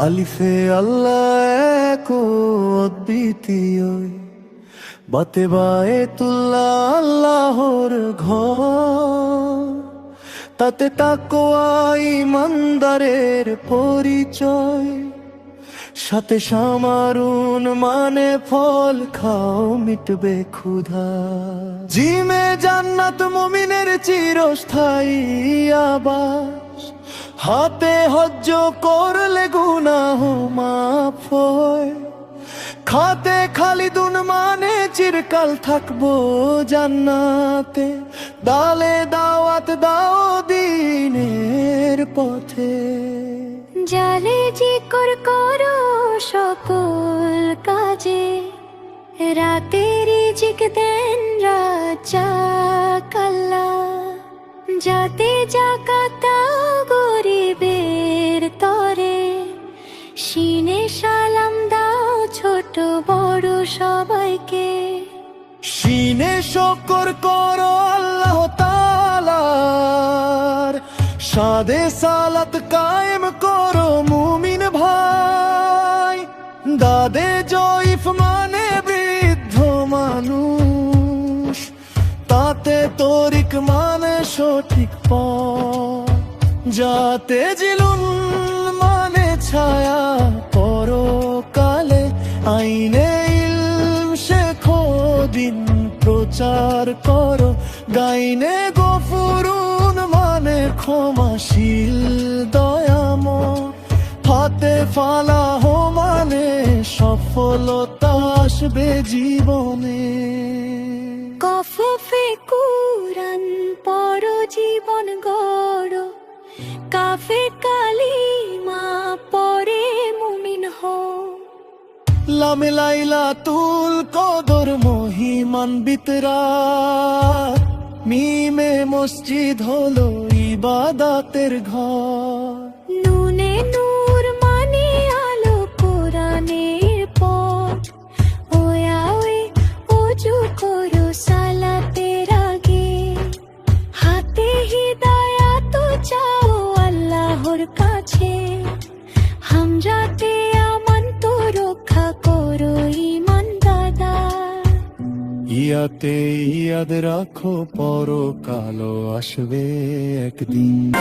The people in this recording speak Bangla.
আলিফে আল্লাহ এক ও অদ্বিতীয়, বাতে বায়েতুল্লাহ আল্লাহর ঘর, তাতে তাকওয়া ঈমানদারের পরিচয়, সাথে সামারুন মানে ফল খাও মিটবে ক্ষুধা। জিমে জান্নাত মুমিনের চিরস্থায়ী আবাস, হাতে হজ্জ করলে গুনাহ মাফ হয়, খাতে খালিদুন মানে চিরকাল থাকবো জান্নাতে। দালে দাওয়াত দাও দ্বীনের পথে, জালে জিকির করো সকল কাজে, রাতে রিজিক দেন রাজ্জাক আল্লাহ, যাতে যাকাত দাও গরিবের তরে, সিনে সালাম দাও ছোট বড় সবাইকে। সিনে শুকর করো আল্লাহ তাআলার, সাদে সালাত কায়েম করো মুমিন ভাই, দাদে জয়ীফ মানে বৃদ্ধ মানুষ, তাতে তরিক মানে সঠিক পথ, যাতে জিলুন মানে ছায়া পরকালে, আইনে ইলম শেখো দিন প্রচার করো, গাইনে গফুরুন মানে ক্ষমাশীল দয়াময়, হাতে ফালাহ মানে সফলতা আসবে জীবনে। কফে কুরআন পড়ো জীবন গড়ো, কাফে কালিমা পড়ে মুমিন হও। লামে লাইলাতুল কদর মহিমান বিতরাত, মিমে মসজিদ হলো ইবাদতের ঘর, নুনে নূর মানে আলো কোরআনের পথ, ওয়া ওয়ে ওযু করো সালাতের আগে, হাতে হিদায়াত চাও আল্লাহর কাছে, হামজাতে আমান তো রক্ষা করো ঈমান দাদা। ইয়াতে ইয়াদ রাখো পরকালও আসবে একদিন।